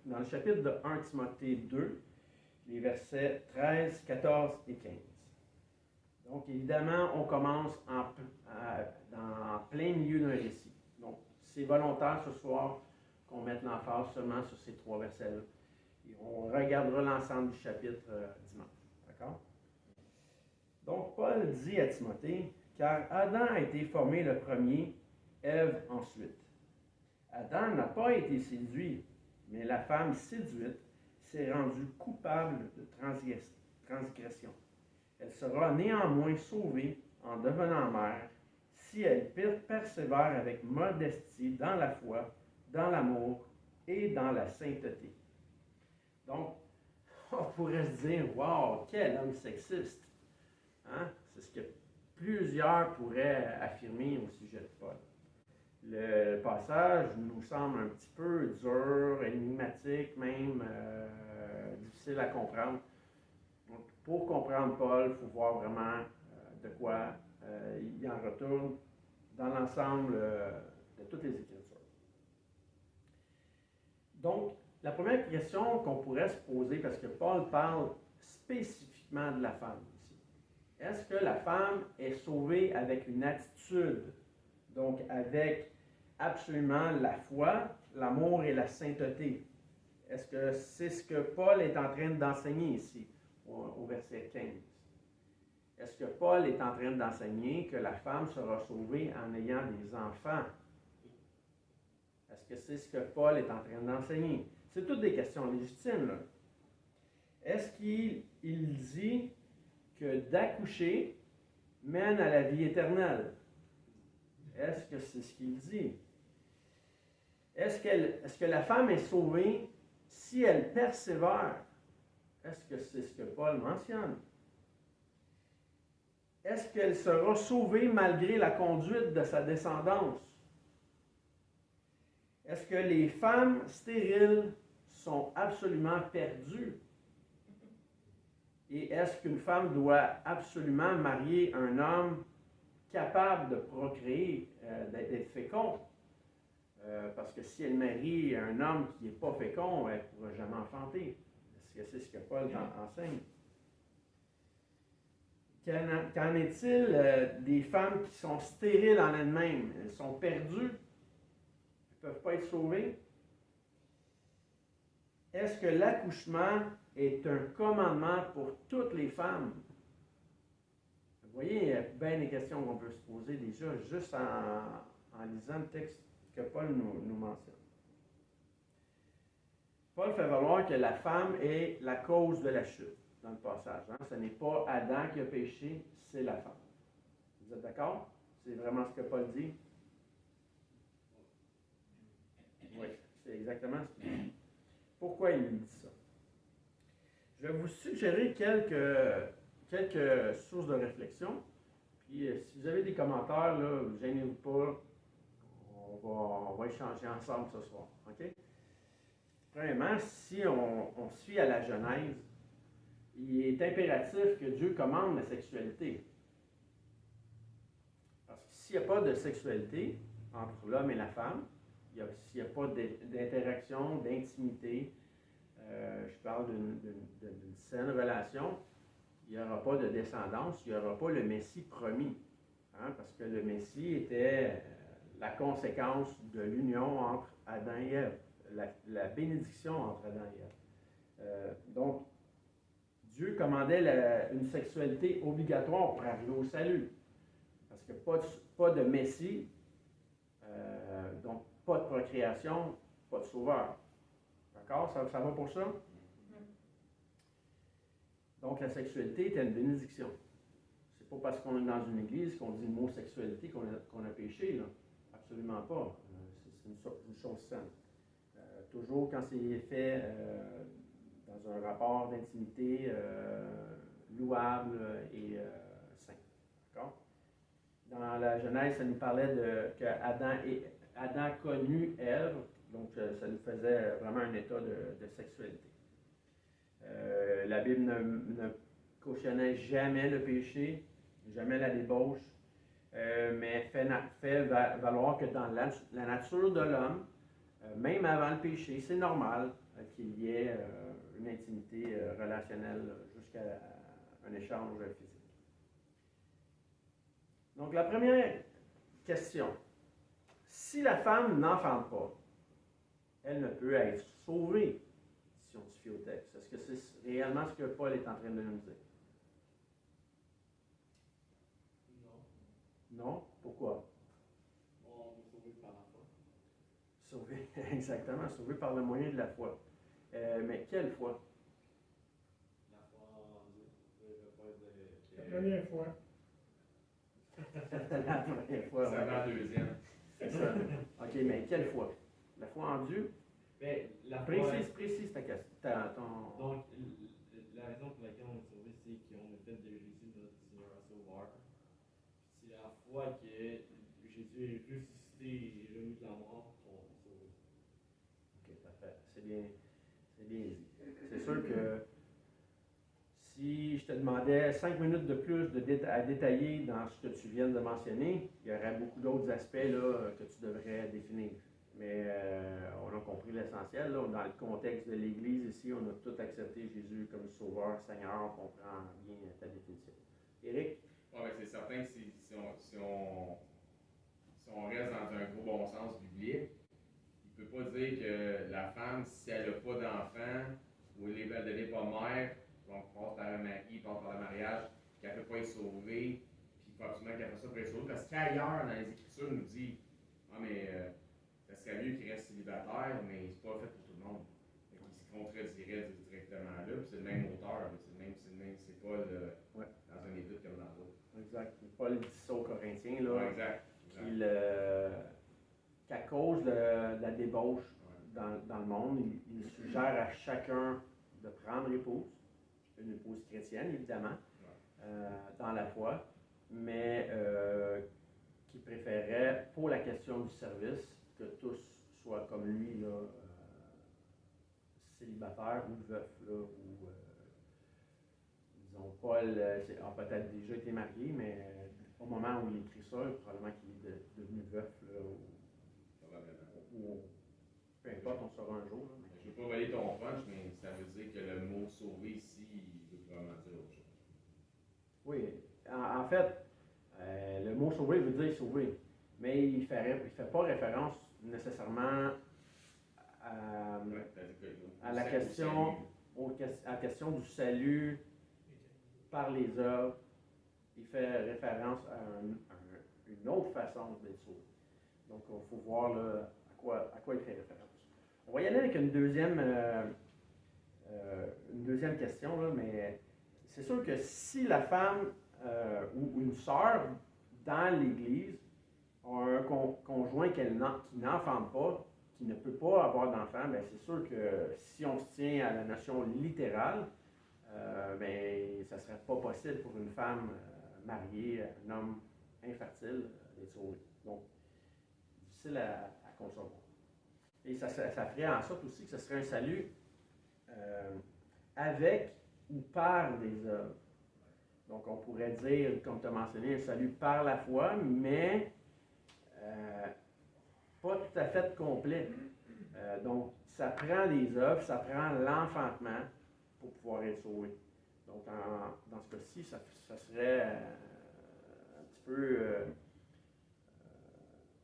dans le chapitre de 1 Timothée 2, les versets 13, 14 et 15. Donc, évidemment, on commence dans plein milieu d'un récit. Donc, c'est volontaire ce soir qu'on mette l'emphase seulement sur ces 3 versets-là. Et on regardera l'ensemble du chapitre dimanche. D'accord? Donc, Paul dit à Timothée, car Adam a été formé le premier, Ève ensuite. Adam n'a pas été séduit, mais la femme séduite s'est rendue coupable de transgression. Elle sera néanmoins sauvée en devenant mère si elle persévère avec modestie dans la foi, dans l'amour et dans la sainteté. Donc, on pourrait se dire, wow, quel homme sexiste! Hein? C'est ce que plusieurs pourraient affirmer au sujet de Paul. Le passage nous semble un petit peu dur, énigmatique, même difficile à comprendre. Donc, pour comprendre Paul, il faut voir vraiment de quoi il en retourne dans l'ensemble de toutes les Écritures. Donc, la première question qu'on pourrait se poser, parce que Paul parle spécifiquement de la femme ici, est-ce que la femme est sauvée avec une attitude, donc avec absolument la foi, l'amour et la sainteté? Est-ce que c'est ce que Paul est en train d'enseigner ici, au verset 15? Est-ce que Paul est en train d'enseigner que la femme sera sauvée en ayant des enfants? Est-ce que c'est ce que Paul est en train d'enseigner? C'est toutes des questions légitimes, là. Est-ce qu'il dit que d'accoucher mène à la vie éternelle? Est-ce que c'est ce qu'il dit? Est-ce que la femme est sauvée si elle persévère? Est-ce que c'est ce que Paul mentionne? Est-ce qu'elle sera sauvée malgré la conduite de sa descendance? Est-ce que les femmes stériles sont absolument perdues? Et est-ce qu'une femme doit absolument marier un homme capable de procréer, d'être fécond? Parce que si elle marie un homme qui n'est pas fécond, elle ne pourra jamais enfanter. Est-ce que c'est ce que Paul enseigne? Qu'en est-il des femmes qui sont stériles en elles-mêmes? Elles sont perdues? Elles ne peuvent pas être sauvées? Est-ce que l'accouchement est un commandement pour toutes les femmes? Vous voyez, il y a bien des questions qu'on peut se poser déjà juste en lisant le texte que Paul nous mentionne. Paul fait valoir que la femme est la cause de la chute dans le passage. Hein? Ce n'est pas Adam qui a péché, c'est la femme. Vous êtes d'accord? C'est vraiment ce que Paul dit? Oui, c'est exactement ce qu'il dit. Pourquoi il dit ça? Je vais vous suggérer quelques sources de réflexion. Puis, si vous avez des commentaires, là, gênez-vous pas. On va échanger ensemble ce soir. OK? Premièrement, si on se fie à la Genèse, il est impératif que Dieu commande la sexualité. Parce que s'il n'y a pas de sexualité entre l'homme et la femme, s'il n'y a pas d'interaction, d'intimité, je parle d'une saine relation, il n'y aura pas de descendance, il n'y aura pas le Messie promis. Hein, parce que le Messie était la conséquence de l'union entre Adam et Ève, la bénédiction entre Adam et Ève. Donc, Dieu commandait une sexualité obligatoire pour arriver au salut. Parce que pas de Messie, donc pas de procréation, pas de sauveur. D'accord? Ça va pour ça? Donc, la sexualité était une bénédiction. C'est pas parce qu'on est dans une église qu'on dit le mot sexualité qu'on a péché, là. Absolument pas. C'est une chose saine. Toujours quand c'est fait dans un rapport d'intimité louable et sain. D'accord? Dans la Genèse, ça nous parlait que Adam connut Ève, donc ça nous faisait vraiment un état de sexualité. La Bible ne cautionnait jamais le péché, jamais la débauche, mais fait valoir que dans la nature de l'homme, même avant le péché, c'est normal qu'il y ait une intimité relationnelle jusqu'à un échange physique. Donc, la première question. Si la femme n'enfante pas, elle ne peut être sauvée, si on se fie au texte. Est-ce que c'est réellement ce que Paul est en train de nous dire? Non. Non? Pourquoi? On est sauvé par la foi. Sauvé, exactement, sauvé par le moyen de la foi. Mais quelle foi? La foi en Dieu. Je ne veux pas dire. La première fois. La première fois. C'est la deuxième. C'est ça. OK, mais quelle foi? La foi en Dieu? Mais la foi. Précise ta question. Donc, la raison pour laquelle on est sauvé, c'est qu'on a fait de Jésus notre Seigneur et Sauveur. C'est la foi que Jésus est ressuscité et remis de la mort qu'on est sauvé. OK, parfait. C'est bien dit. C'est sûr que si je te demandais 5 minutes de plus à détailler dans ce que tu viens de mentionner, il y aurait beaucoup d'autres aspects là, que tu devrais définir. Mais on a compris l'essentiel. Là, dans le contexte de l'Église ici, on a tout accepté Jésus comme Sauveur, Seigneur. On comprend bien ta définition. Éric? Ouais, mais c'est certain que si on reste dans un gros bon sens biblique, il ne peut pas dire que la femme, si elle n'a pas d'enfant, ou elle n'est pas mère, donc passe par un mari, passe par le mariage, qu'elle ne peut pas être sauvée, puis il faut absolument qu'elle fasse ça pour être sauvée, parce qu'ailleurs, dans les Écritures, nous dit ah, mais ça serait mieux qu'il reste célibataire, mais c'est pas fait pour tout le monde. Donc, il se contredirait directement là, puis c'est le même auteur, c'est pas dans un épître comme dans l'autre. Exact. Paul dit ça aux Corinthiens, là, Ouais, exact. qu'à cause de la débauche dans le monde, il suggère à chacun de prendre épouse, une épouse chrétienne, évidemment, dans la foi, mais qui préférait, pour la question du service, que tous soient comme lui, là, célibataires ou veufs, là, ou disons, Paul a peut-être déjà été marié, mais au moment où il écrit ça, probablement qu'il est devenu veuf, là, ou peu importe, on saura un jour. Là, mais... Je ne veux pas voler ton punch, mais ça veut dire que le mot sauver ici, il veut vraiment dire autre chose. Oui, en fait, le mot sauver veut dire sauver, mais il ne fait pas référence nécessairement à la question du salut par les œuvres. Il fait référence à une autre façon d'être sauvé. Donc, il faut voir là, à quoi il fait référence. On va y aller avec une deuxième question, là, mais c'est sûr que si la femme ou une sœur dans l'Église a un conjoint qui n'enfante pas, qui ne peut pas avoir d'enfant, bien, c'est sûr que si on se tient à la notion littérale, ben, ça ne serait pas possible pour une femme mariée, un homme infertile, d'être sauvé. Donc, difficile à concevoir. Et ça ferait en sorte aussi que ce serait un salut avec ou par des œuvres. Donc, on pourrait dire, comme tu as mentionné, un salut par la foi, mais pas tout à fait complet. Donc, ça prend des œuvres, ça prend l'enfantement pour pouvoir être sauvé. Donc, dans ce cas-ci, ça serait un petit peu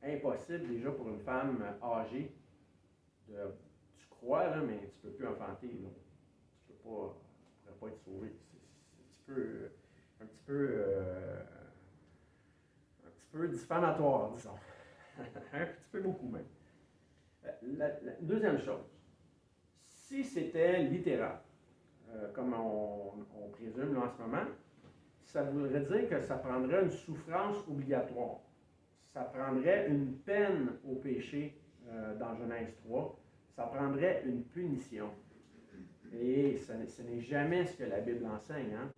impossible déjà pour une femme âgée tu crois, là, mais tu ne peux plus enfanter. Là. Tu ne pourrais pas être sauvé. C'est un petit peu diffamatoire, disons. Un petit peu beaucoup même. La deuxième chose, si c'était littéral, comme on présume là, en ce moment, ça voudrait dire que ça prendrait une souffrance obligatoire. Ça prendrait une peine au péché dans Genèse 3. Ça prendrait une punition. Et ce n'est jamais ce que la Bible enseigne. Hein?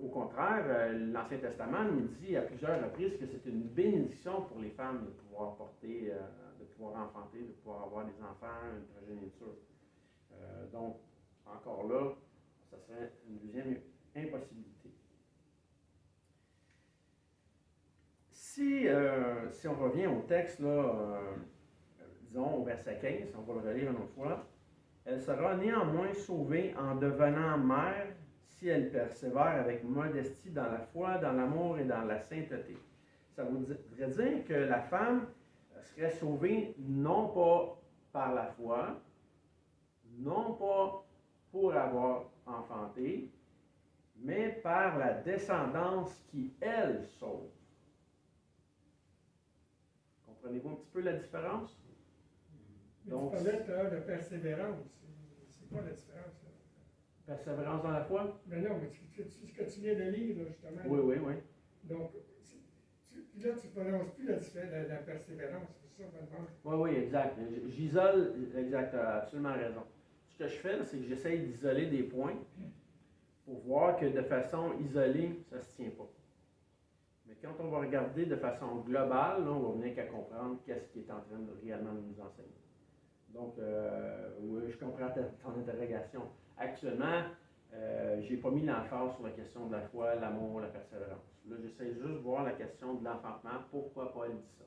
Au contraire, l'Ancien Testament nous dit à plusieurs reprises que c'est une bénédiction pour les femmes de pouvoir porter, de pouvoir enfanter, de pouvoir avoir des enfants, une progéniture. Donc, encore là, ça serait une deuxième impossibilité. Si on revient au texte, là, disons au verset 15, on va le relire une autre fois. Elle sera néanmoins sauvée en devenant mère si elle persévère avec modestie dans la foi, dans l'amour et dans la sainteté. Ça voudrait dire que la femme serait sauvée non pas par la foi, non pas pour avoir enfanté, mais par la descendance qui, elle, sauve. Comprenez-vous un petit peu la différence? Donc, tu parlais de persévérance. C'est quoi la différence? Là? Persévérance dans la foi? Mais non, mais ce que tu viens de lire, là, justement. Oui, oui, oui. Donc, là, tu ne prononces plus la persévérance. C'est ça, vraiment. Oui, oui, exact. J'isole, exact, tu as absolument raison. Ce que je fais, là, c'est que j'essaye d'isoler des points pour voir que de façon isolée, ça ne se tient pas. Mais quand on va regarder de façon globale, là, on va venir qu'à comprendre qu'est-ce qui est en train de réellement nous enseigner. Donc, oui, je comprends ton interrogation. Actuellement, je n'ai pas mis l'emphase sur la question de la foi, l'amour, la persévérance. Là, j'essaie juste de voir la question de l'enfantement. Pourquoi Paul dit ça?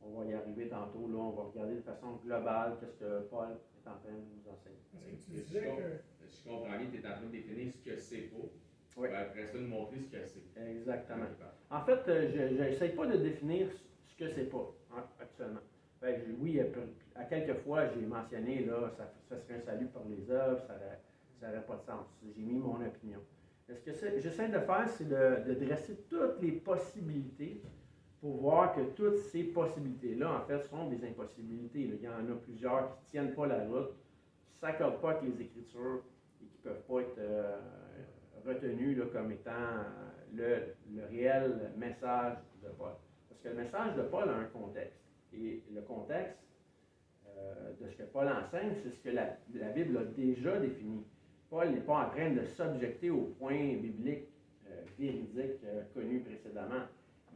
On va y arriver tantôt. Là, on va regarder de façon globale qu'est-ce que Paul est en train de nous enseigner. Parce que tu disais que... Si je comprends bien, tu es en train de définir ce que c'est pas. Oui. Après ça, de montrer ce que c'est. Exactement. En fait, je n'essaie pas de définir ce que c'est pas actuellement. Oui, à quelques fois, j'ai mentionné, là, ça serait un salut par les œuvres, ça n'aurait pas de sens. J'ai mis mon opinion. Mais ce que j'essaie de faire, c'est de dresser toutes les possibilités pour voir que toutes ces possibilités-là, en fait, sont des impossibilités. Là. Il y en a plusieurs qui ne tiennent pas la route, qui ne s'accordent pas avec les Écritures et qui ne peuvent pas être retenues là, comme étant le réel message de Paul. Parce que le message de Paul a un contexte. Et le contexte de ce que Paul enseigne, c'est ce que la Bible a déjà défini. Paul n'est pas en train de s'objecter aux points bibliques véridiques connus précédemment.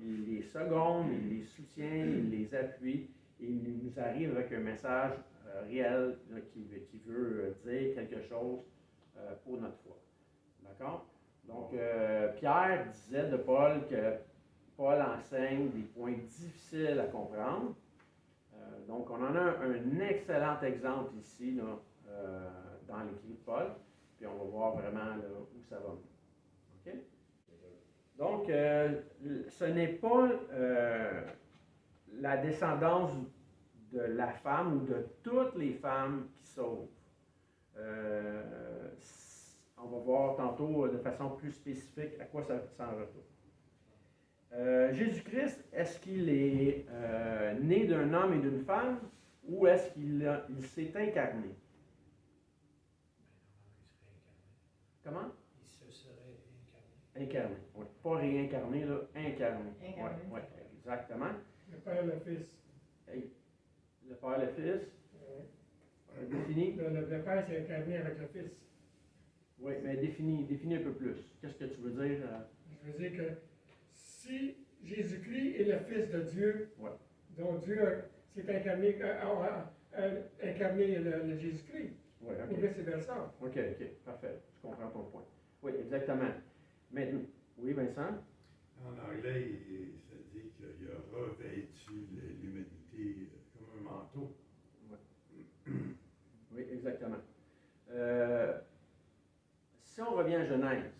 Il les seconde, il les soutient, il les appuie et il nous arrive avec un message réel là, qui veut dire quelque chose pour notre foi. D'accord? Donc, Pierre disait de Paul que Paul enseigne des points difficiles à comprendre. Donc, on en a un excellent exemple ici là, dans l'écrit de Paul. Puis, on va voir vraiment là, où ça va. OK? Donc, ce n'est pas la descendance de la femme ou de toutes les femmes qui sauvent. On va voir tantôt de façon plus spécifique à quoi ça s'en retourne. Jésus-Christ, est-ce qu'il est né d'un homme et d'une femme ou est-ce qu'il s'est incarné? Comment? Il se serait Incarné. Oui. Pas réincarné, là, incarné. Incarné. Oui, exactement. Le Père, le Fils. Hey, le Père, le Fils. Défini? Le Père s'est incarné avec le Fils. Oui, mais définis un peu plus. Qu'est-ce que tu veux dire? Je veux dire que si Jésus-Christ est le Fils de Dieu, Ouais. donc Dieu s'est incarné, incarné le Jésus-Christ, Oui, ou OK. vice-versa. OK, parfait. Je comprends ton point. Oui, exactement. Maintenant, oui, Vincent? En anglais, ça dit qu'il a revêtu l'humanité comme un manteau. Oui, exactement. Si on revient à Genèse,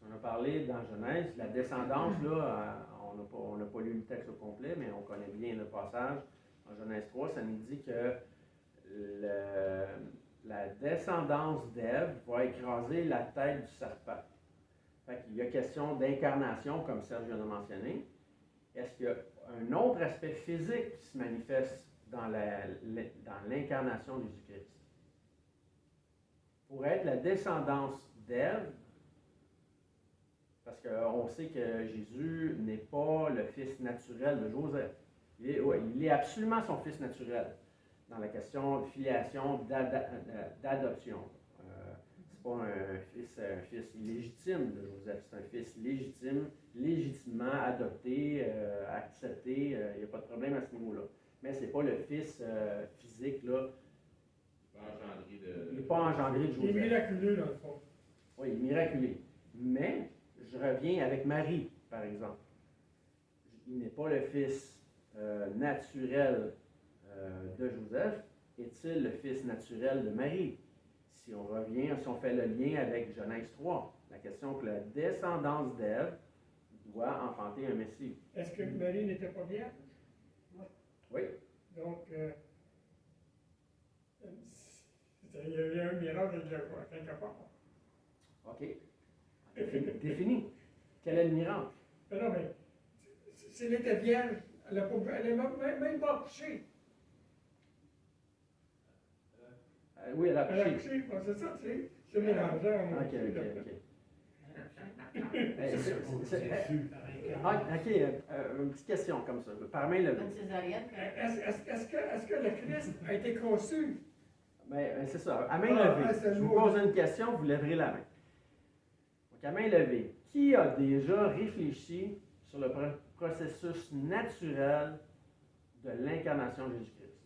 on a parlé dans Genèse, la descendance, là, on n'a pas lu le texte au complet, mais on connaît bien le passage. En Genèse 3, ça nous dit que la descendance d'Ève va écraser la tête du serpent. Fait qu'il y a question d'incarnation, comme Serge vient de mentionner. Est-ce qu'il y a un autre aspect physique qui se manifeste dans l'incarnation de Jésus-Christ? Pour être la descendance d'Ève, parce qu'on sait que Jésus n'est pas le fils naturel de Joseph. Il est absolument son fils naturel dans la question de filiation, d'adoption. C'est pas un fils illégitime de Joseph, c'est un fils légitime, légitimement adopté, accepté, il n'y a pas de problème à ce niveau-là. Mais ce n'est pas le fils physique, là. Il n'est pas engendré de Joseph. Il est miraculeux, dans le fond. Oui, il est miraculé. Mais, je reviens avec Marie, par exemple. Il n'est pas le fils naturel de Joseph est-il le fils naturel de Marie? Si on revient, si on fait le lien avec Genèse 3, la question que la descendance d'Ève doit enfanter un Messie. Est-ce que Marie n'était pas vierge? Oui. Donc, il y a un miracle quelque part. OK. Défini. Quel est le miracle? Mais non, mais si elle était vierge, elle n'est même pas accouchée. Oui, elle a Elle a accouché. accouché, bon, c'est ça, tu sais. C'est mélangeant. OK. Une petite question comme ça, par main levée. Est-ce que le Christ a été conçu? Mais c'est ça, à main levée. Je vous pose une question, vous lèverez la main. Donc, à main levée, qui a déjà réfléchi sur le processus naturel de l'incarnation de Jésus-Christ?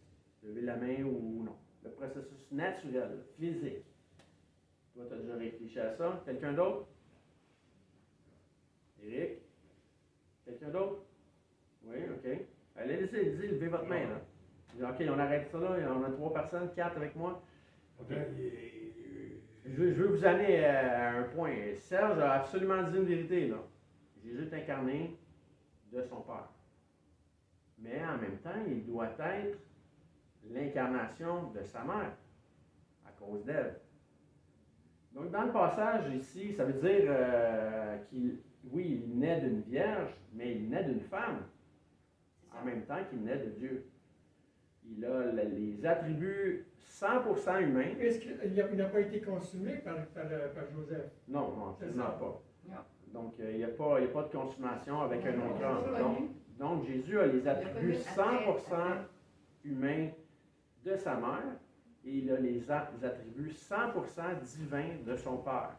Levez la main ou non. Le processus naturel, physique. Toi, tu as déjà réfléchi à ça. Quelqu'un d'autre? Éric? Quelqu'un d'autre? Oui, OK. Allez, levez votre main, là. OK, on arrête ça, là. On a 3 personnes, 4 avec moi. OK. Je veux vous amener à un point. Serge a absolument dit une vérité, là. Jésus est incarné de son Père. Mais en même temps, il doit être l'incarnation de sa mère, à cause d'elle. Donc, dans le passage ici, ça veut dire il naît d'une vierge, mais il naît d'une femme, en même temps qu'il naît de Dieu. Il a les attributs 100% humains. Est-ce qu'il n'a pas été consumé par Joseph? Non, absolument pas. Non. Donc, il n'y a pas de consommation avec un autre homme. Donc, Jésus a les attributs 100% humains de sa mère et il a les attributs 100% divins de son Père.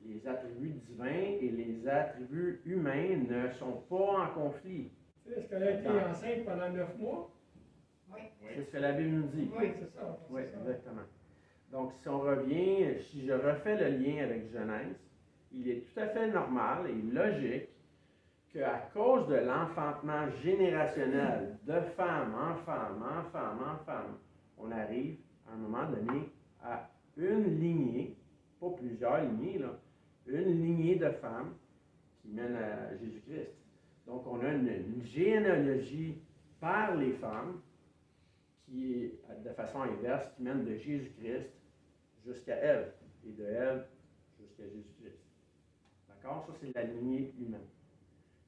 Les attributs divins et les attributs humains ne sont pas en conflit. Est-ce qu'elle a été enceinte pendant 9 mois? Oui. C'est ce que la Bible nous dit. Oui, c'est ça. Oui, exactement. Donc, si on revient, si je refais le lien avec Genèse, il est tout à fait normal et logique qu'à cause de l'enfantement générationnel de femme en femme, on arrive à un moment donné à une lignée, pas plusieurs lignées, là, une lignée de femmes qui mène à Jésus-Christ. Donc, on a une généalogie par les femmes qui est de façon inverse, qui mène de Jésus-Christ jusqu'à Ève, et de Ève jusqu'à Jésus-Christ. D'accord? Ça, c'est la lignée humaine.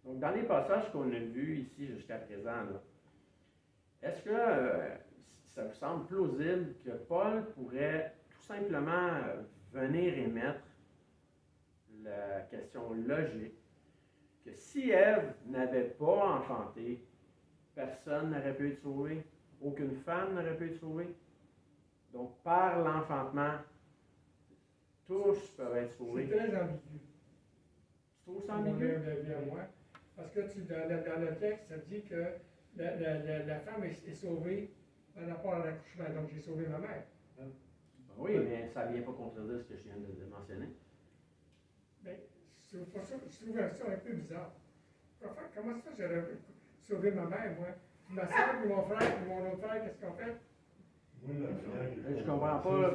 Donc, dans les passages qu'on a vus ici jusqu'à présent, là, est-ce que ça vous semble plausible que Paul pourrait tout simplement venir émettre la question logique que si Ève n'avait pas enfanté, personne n'aurait pu être sauvé, aucune femme n'aurait pu être sauvée. Donc, par l'enfantement, tous peuvent être sauvés. C'est très ambigu. Tu trouves ça ambigu? Moi. Parce que dans le texte, ça dit que la femme est sauvée par rapport à l'accouchement. Donc, j'ai sauvé ma mère. Oui, mais ça ne vient pas contredire ce que je viens de mentionner. Bien, je trouve ça un peu bizarre. Comment ça, j'aurais sauvé ma mère, moi? Ma soeur, puis mon frère, puis mon autre frère, qu'est-ce qu'on fait? Moi, l'affaire Je comprends pas.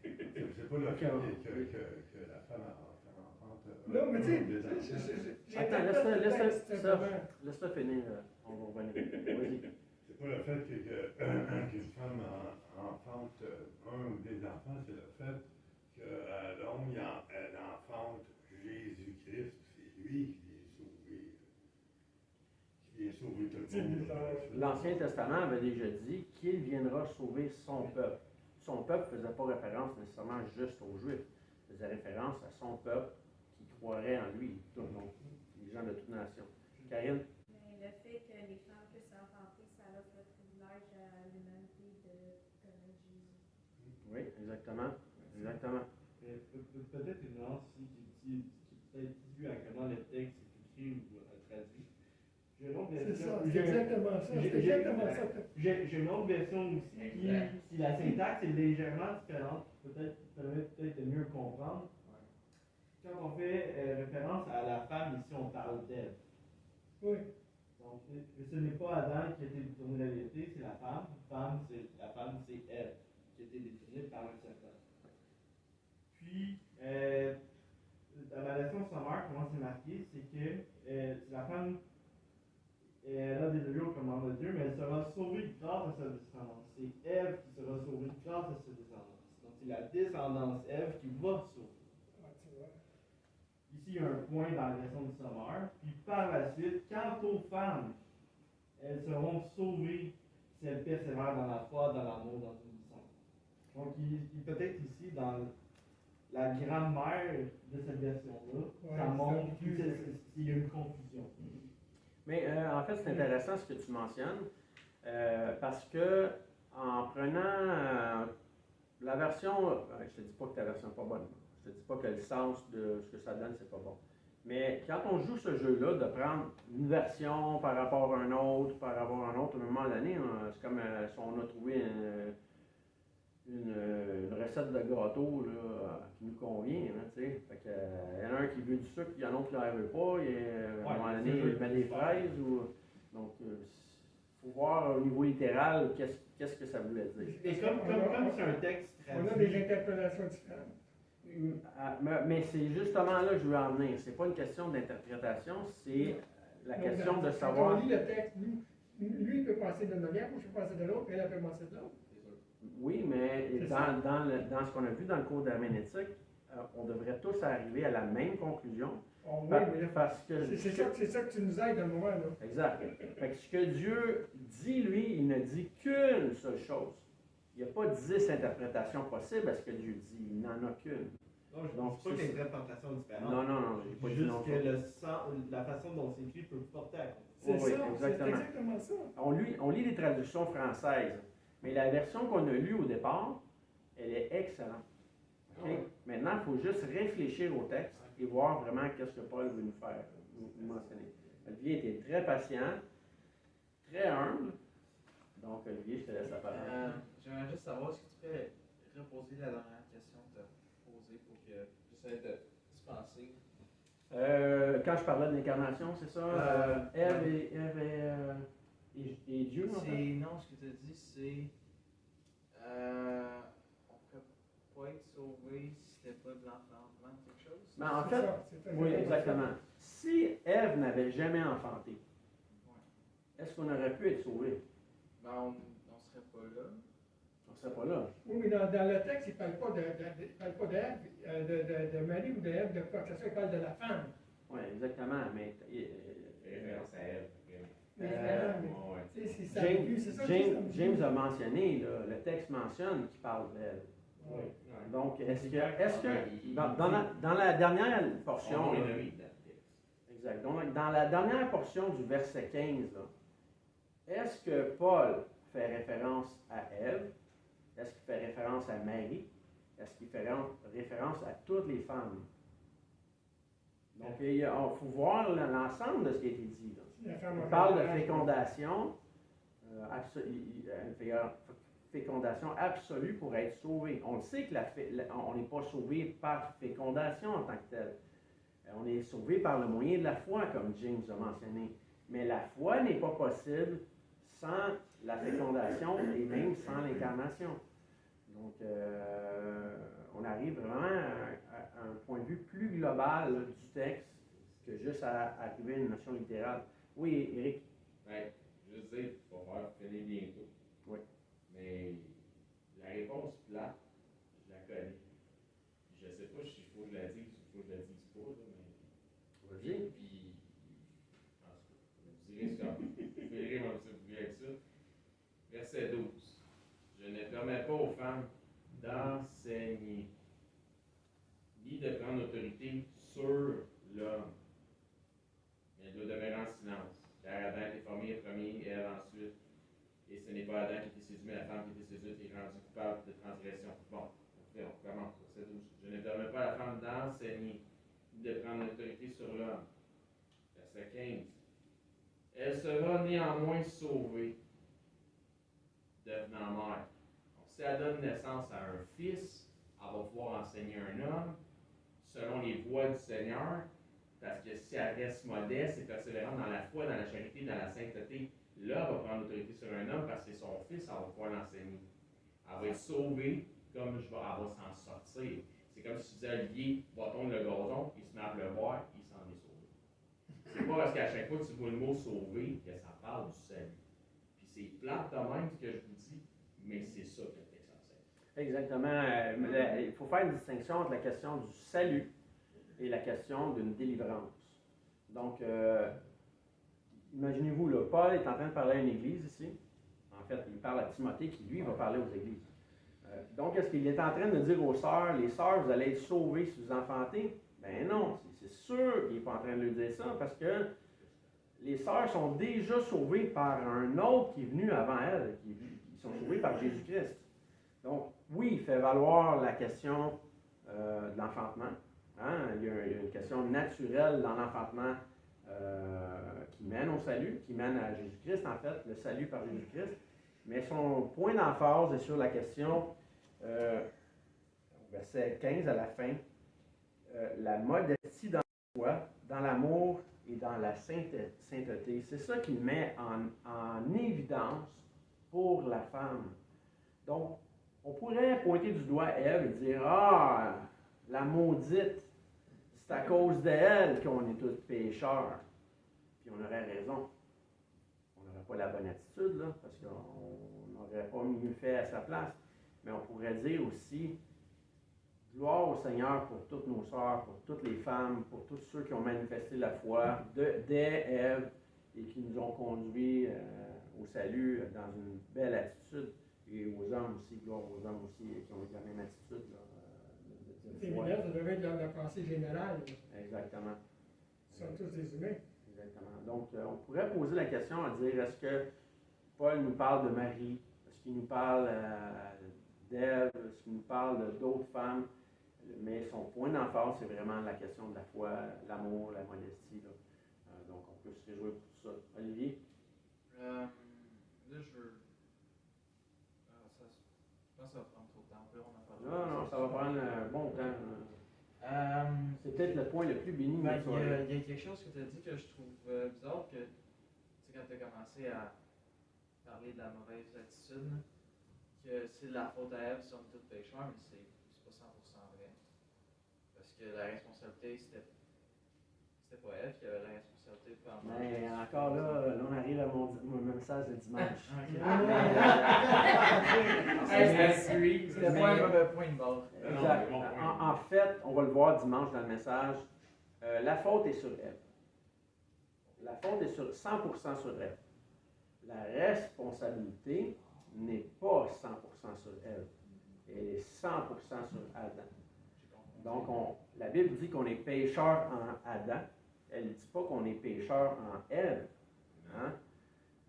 C'est pas le fait que la femme enfante. Non, mais tu sais, Attends, laisse-le finir. On va revenir. Vas-y. C'est pas le fait qu'une femme enfante un ou des enfants, c'est le fait qu'à l'homme, elle enfante Jésus-Christ. C'est lui qui est sauvé. Qui est sauvé tout le monde. L'Ancien Testament avait déjà dit qu'il viendra sauver son peuple. Son peuple ne faisait pas référence nécessairement juste aux Juifs. Il faisait référence à son peuple qui croirait en lui. Donc, les gens de toute nation. Karine? Mais le fait que les femmes puissent enfanter, ça offre le privilège à l'humanité de connaître Jésus. Oui, exactement. Peut-être une nuance ici qui est peut-être due à comment le texte est écrit ou traduit. C'est exactement ça. J'ai une autre version aussi qui la syntaxe est légèrement différente, permet peut-être de mieux comprendre. Quand on fait référence à la femme, ici on parle d'Ève. Oui. Donc Donc, ce n'est pas Adam qui a été détourné de la vérité, c'est la femme. La femme, c'est Ève, qui a été détournée par le serpent. Puis, dans la version sommaire, comment c'est marqué, c'est que la femme, elle a des désobéi au commandement de Dieu, mais elle sera sauvée grâce à sa descendance. C'est Ève qui sera sauvée grâce à sa descendance. Donc, c'est la descendance Ève qui va sauver. Ah, tu vois. Ici, il y a un point dans la version du sommaire. Puis par la suite, quant aux femmes, elles seront sauvées si elles persévèrent dans la foi, dans l'amour, dans une licence. Donc, il peut-être ici, dans la grammaire de cette version-là, Ouais, ça montre plus- qu'il y a une confusion. Mais en fait, c'est intéressant ce que tu mentionnes, parce que en prenant la version, je te dis pas que ta version n'est pas bonne, je te dis pas que le sens de ce que ça donne, c'est pas bon. Mais quand on joue ce jeu-là, de prendre une version par rapport à un autre, à un moment donné, c'est comme si on a trouvé une recette de gâteau là, qui nous convient. Hein, tu sais. Fait que, y en a un qui veut du sucre, il y en a un autre qui n'en veut pas. À un moment donné, il met des fraises. Donc, il faut voir au niveau littéral qu'est-ce que ça voulait dire. Et comme c'est un texte On a traduit, des interprétations différentes. Mais c'est justement là que je veux en venir. C'est pas une question d'interprétation, c'est la question de Quand savoir. on lit le texte, lui, il peut penser d'une manière, moi je peux penser de l'autre, elle peut penser de l'autre. Oui, mais C'est ça. dans ce qu'on a vu dans le cours d'herméneutique, on devrait tous arriver à la même conclusion. Oh, oui, Par- mais là, parce que c'est ça que tu nous aides à un moment, là. Exact. Fait que ce que Dieu dit, lui, il ne dit qu'une seule chose. Il n'y a pas 10 interprétations possibles à ce que Dieu dit. Il n'en a qu'une. non, je ne Donc, pense pas c'est- qu'il y ait une interprétation différente. Non, j'ai pas dit Juste non. que la façon dont c'est écrit peut porter à C'est Oui, ça, c'est exactement. exactement ça. On lit les traductions françaises, mais la version qu'on a lue au départ, elle est excellente. OK? Maintenant, il faut juste réfléchir au texte et voir vraiment qu'est-ce que Paul veut nous mentionner. Olivier était très patient, très humble. Donc, Olivier, je te laisse la parole. J'aimerais juste savoir, est-ce que tu peux reposer la dernière question que tu as posée pour que j'essaie de dispenser? Quand je parlais de l'incarnation, c'est ça? Ève et Dieu, en fait? Non, ce que tu as dit, c'est. On ne peut pas être sauvé si c'était pas de l'enfantement de quelque chose? Ben, en C'est fait, ça, c'est oui, exactement ça. exactement. Si Ève n'avait jamais enfanté, est-ce qu'on aurait pu être sauvé? Ben, on ne serait pas là. On ne serait pas là. Oui, mais dans le texte, il ne parle pas d'Ève, de Marie ou d'Ève, de quoi que ce soit, il parle de la femme. Oui, exactement. Mais Référence à elle. Mais, Ouais. tu sais, c'est ça vécu, c'est ça que James a mentionné, là, le texte mentionne qu'il parle d'elle. Ouais. Donc, est-ce que dans la dernière portion, là, exact. Donc, dans la dernière portion du verset 15, là, est-ce que Paul fait référence à Ève? Est-ce qu'il fait référence à Marie? Est-ce qu'il fait référence à toutes les femmes? Donc, il faut voir l'ensemble de ce qui a été dit. Là. La femme Il en parle de général. fécondation, fécondation absolue pour être sauvé. On le sait que on n'est pas sauvé par fécondation en tant que tel. On est sauvé par le moyen de la foi, comme James a mentionné. Mais la foi n'est pas possible sans la fécondation et même sans l'incarnation. Donc, on arrive vraiment à un point de vue plus global là, du texte que juste à arriver à une notion littérale. Oui, Éric. Ouais, juste dire, tu vas faire finir bientôt. Oui. Mais la réponse plate, je la connais. Je sais pas s'il faut que je la dise ou il faut que je la dise pas, là, mais. Vas-y. Puis, en tout cas, vous direz ce que vous verrez même si vous voulez avec ça. Verset 12. Je ne permets pas aux femmes d'enseigner, ni de prendre autorité sur l'homme, mais elle doit demeurer en silence. Car Adam était formé premier et Ève ensuite. Et ce n'est pas Adam qui était séduit, mais la femme qui était séduite et rendue coupable de transgression. Bon, on commence. Verset 12. Je ne permets pas à la femme d'enseigner, ni de prendre l'autorité sur l'homme. Verset 15. Elle sera néanmoins sauvée, devenant mère. Donc, si elle donne naissance à un fils, elle va pouvoir enseigner un homme selon les voies du Seigneur, Parce que si elle reste modeste et persévérante dans la foi, dans la charité, dans la sainteté, là, elle va prendre l'autorité sur un homme parce que c'est son fils, elle va pouvoir l'enseigner. Elle va être sauvée comme elle va s'en sortir. C'est comme si tu disais, Olivier, va tondre le gazon, il se met à pleuvoir, il s'en est sauvé. C'est pas parce qu'à chaque fois que tu vois le mot sauver que ça parle du salut. Puis c'est plate de même ce que je vous dis, mais c'est ça que le texte enseigne. Exactement. Il faut faire une distinction entre la question du salut et la question d'une délivrance. Donc, imaginez-vous, là, Paul est en train de parler à une église ici. En fait, il parle à Timothée qui, lui, va parler aux églises. Donc, est-ce qu'il est en train de dire aux sœurs, les sœurs, vous allez être sauvées si vous enfantez? Ben non, c'est sûr qu'il n'est pas en train de leur dire ça parce que les sœurs sont déjà sauvées par un autre qui est venu avant elles, qui sont sauvées par Jésus-Christ. Donc, oui, il fait valoir la question de l'enfantement. Hein? Il y a une question naturelle dans l'enfantement qui mène au salut, qui mène à Jésus-Christ, en fait, le salut par Jésus-Christ. Mais son point d'emphase est sur la question, verset 15 à la fin, la modestie dans la foi, dans l'amour et dans la sainteté. C'est ça qu'il met en évidence pour la femme. Donc, on pourrait pointer du doigt Ève et dire, ah, la maudite, c'est à cause d'elle qu'on est tous pécheurs. Puis on aurait raison. On n'aurait pas la bonne attitude, là, parce qu'on n'aurait pas mieux fait à sa place. Mais on pourrait dire aussi, gloire au Seigneur pour toutes nos sœurs, pour toutes les femmes, pour tous ceux qui ont manifesté la foi dès Ève et qui nous ont conduits au salut dans une belle attitude. Et aux hommes aussi, gloire aux hommes aussi qui ont eu la même attitude. Là, Féminin, ça devrait être la pensée générale. Exactement. Ils sont tous des humains. Exactement. Donc, on pourrait poser la question à dire, est-ce que Paul nous parle de Marie? Est-ce qu'il nous parle d'Ève? Est-ce qu'il nous parle d'autres femmes? Mais son point d'emphase, c'est vraiment la question de la foi, l'amour, la modestie. Là. Donc, on peut se réjouir pour tout ça. Olivier? Là, je veux. Je pense que ça va prendre trop de temps. Non, ça va prendre un bon temps. C'est peut-être le point le plus béni. Ben, il y a quelque chose que tu as dit que je trouve bizarre, que quand tu as commencé à parler de la mauvaise attitude, que c'est la faute à Ève, sommes tous pécheurs, mais c'est pas 100% vrai. Parce que la responsabilité, c'était pas Ève qui avait la responsabilité de faire manger. Mais encore là, on arrive à mon message de dimanche. C'était pas un mauvais point de bord. Exact. En fait, on va le voir dimanche dans le message, la faute est sur Ève. La faute est 100% sur Ève. La responsabilité n'est pas 100% sur Ève. Elle est 100% sur Adam. Donc, la Bible dit qu'on est pécheur en Adam. Elle ne dit pas qu'on est pécheur en Ève. Hein?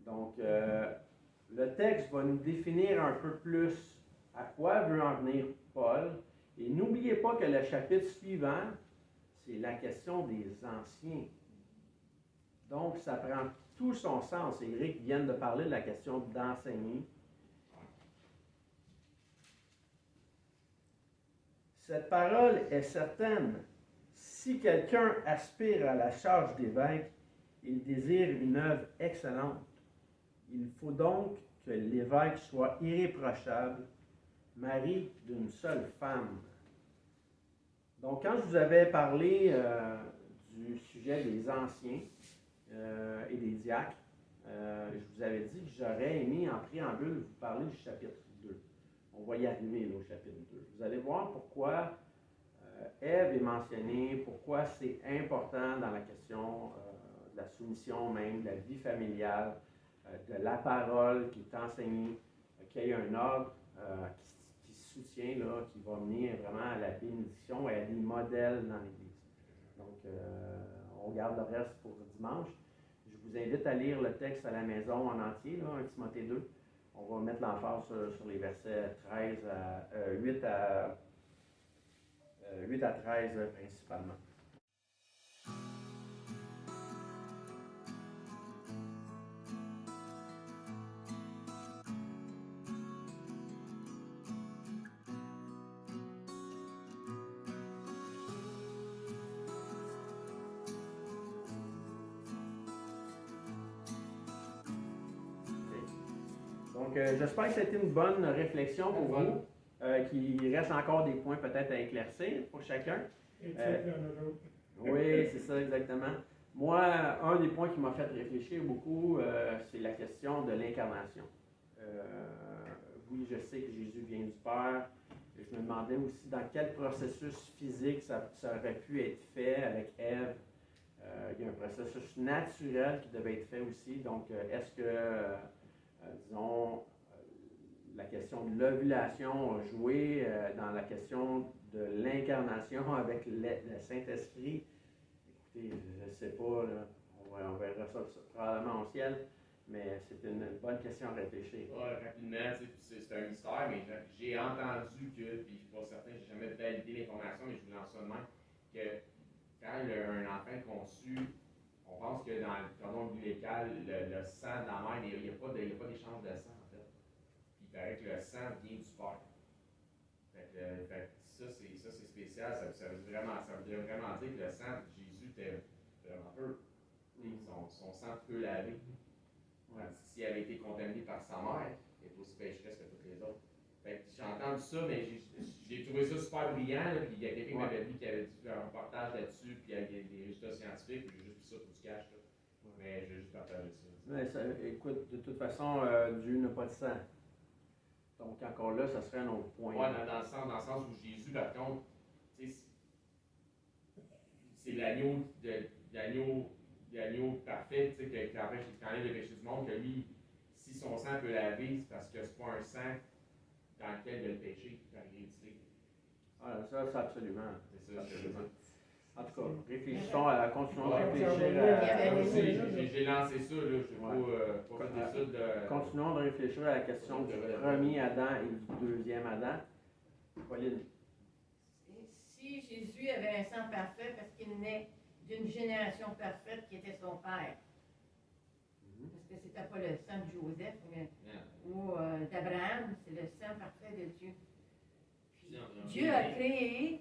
Donc, le texte va nous définir un peu plus à quoi veut en venir Paul. Et n'oubliez pas que le chapitre suivant, c'est la question des anciens. Donc, ça prend tout son sens. Éric vient de parler de la question d'enseigner. Cette parole est certaine. Si quelqu'un aspire à la charge d'évêque, il désire une œuvre excellente. Il faut donc que l'évêque soit irréprochable, mari d'une seule femme. Donc, quand je vous avais parlé du sujet des anciens et des diacres, je vous avais dit que j'aurais aimé en préambule vous parler du chapitre 2. On va y arriver là, au chapitre 2. Vous allez voir pourquoi Ève est mentionnée, pourquoi c'est important dans la question de la soumission même, de la vie familiale, de la parole qui est enseignée, qu'il y ait un ordre qui soutient, là, qui va mener vraiment à la bénédiction et à des modèles dans l'Église. Donc, on garde le reste pour dimanche. Je vous invite à lire le texte à la maison en entier, là, 1 Timothée 2. On va mettre l'emphase sur les versets 8 à 13 principalement. Donc, j'espère que c'était une bonne réflexion pour vous, qu'il reste encore des points peut-être à éclaircir pour chacun. Et tu il y en a d'autres. Oui, c'est ça, exactement. Moi, un des points qui m'a fait réfléchir beaucoup, c'est la question de l'incarnation. Oui, je sais que Jésus vient du Père. Je me demandais aussi dans quel processus physique ça aurait pu être fait avec Ève. Il y a un processus naturel qui devait être fait aussi. Donc, est-ce que, disons, la question de l'ovulation a joué dans la question de l'incarnation avec le Saint-Esprit? Écoutez, je ne sais pas, là. On verra ça probablement au ciel, mais c'est une bonne question à réfléchir. Ouais, rapidement, c'est un mystère, mais j'ai entendu que, puis je suis pas certain, j'ai jamais validé l'information, mais je vous lance ça de même, que quand un enfant est conçu, on pense que dans le cordon ombilical, le sang de la mère, il n'y a pas d'échange de sang, en fait. Puis il paraît que le sang vient du père. Fait que ça, c'est spécial. Ça veut vraiment dire que le sang de Jésus était vraiment pur. Son sang peut laver. Ouais. S'il avait été contaminé par sa mère, il est aussi pécheresse que toutes les autres. Fait que j'ai entendu ça, mais j'ai trouvé ça super brillant. Là, puis il y a quelqu'un qui m'avait dit qu'il avait dû faire un reportage là-dessus, puis avec des résultats scientifiques, puis j'ai juste vu ça pour du cash. Là. Mais j'ai juste partagé ça. Mais ça, écoute, de toute façon, Dieu n'a pas de sang. Donc encore là, ça serait un autre point. Ouais, dans le sens où Jésus, par contre, c'est l'agneau parfait, tu sais, qui enlève le péché du monde, que lui, si son sang peut laver, c'est parce que c'est pas un sang dans lequel il y a le péché, dans l'hérédité. Ah, ça absolument. C'est ça, absolument. En tout cas, réfléchissons continuons de Ouais, réfléchir j'ai lancé ça, là, je sais pas fait d'études de... Continuons de réfléchir à la question du premier Adam et du deuxième Adam. Pauline. Si Jésus avait un sang parfait parce qu'il naît d'une génération parfaite qui était son père, parce que c'était pas le sang de Joseph ou d'Abraham, c'est le sang parfait de Dieu. Puis, Dieu a créé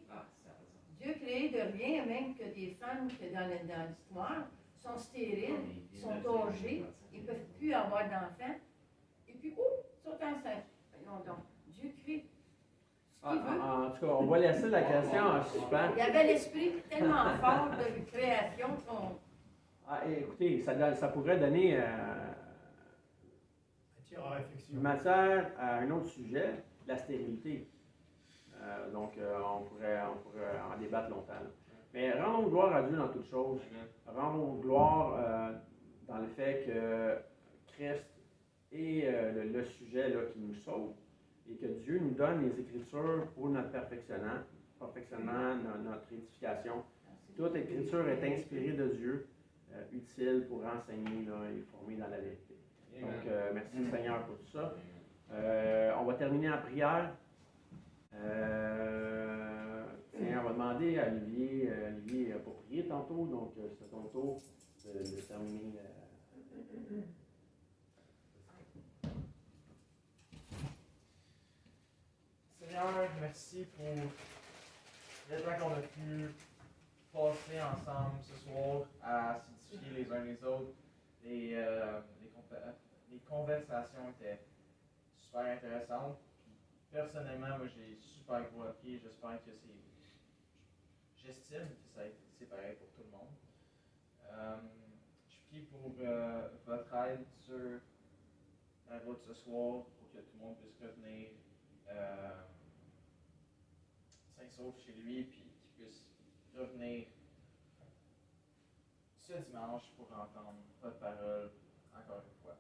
de rien, même que des femmes que dans l'histoire sont stériles, sont âgées, ils ne peuvent plus avoir d'enfants, et puis, sont enceintes. Voyons donc, Dieu crée ce qu'il veut. En tout cas, on va laisser la question en suspens. Il y avait l'esprit tellement fort de création qu'on... Ah, écoutez, ça pourrait donner matière à un autre sujet, la stérilité. Donc, on pourrait en débattre longtemps. Là. Mais rendons gloire à Dieu dans toutes choses. Rendons gloire dans le fait que Christ est le sujet là, qui nous sauve et que Dieu nous donne les Écritures pour notre perfectionnement, notre édification. Toute Écriture est inspirée de Dieu, utile pour enseigner là, et former dans la vérité. Donc, merci Seigneur pour tout ça. On va terminer en prière. Tiens, on va demander à Olivier, Olivier n'a pas prié tantôt, donc c'est ton tour de terminer. Seigneur, merci pour le temps qu'on a pu passer ensemble ce soir à s'édifier les uns les autres. Les conversations étaient super intéressantes. Personnellement, moi j'ai super gros appris. J'espère que j'estime que c'est pareil pour tout le monde. Je prie pour votre aide sur la route ce soir pour que tout le monde puisse revenir sain et sauf chez lui, puis qu'il puisse revenir ce dimanche pour entendre votre parole encore une fois.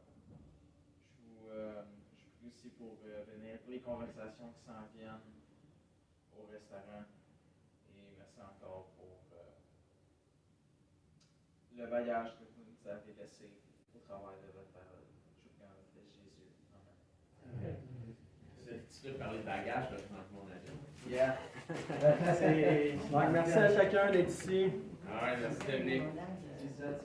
Je prie aussi pour venir pour les conversations qui s'en viennent au restaurant. Et merci encore pour le voyage que vous nous avez laissé au travers de votre parole. Je vous remercie de Jésus. Amen. Tu veux parler de bagage, là, je mange mon avion. Yeah. Donc, merci à chacun d'être ici. Ah ouais, merci Dominique. Jesus.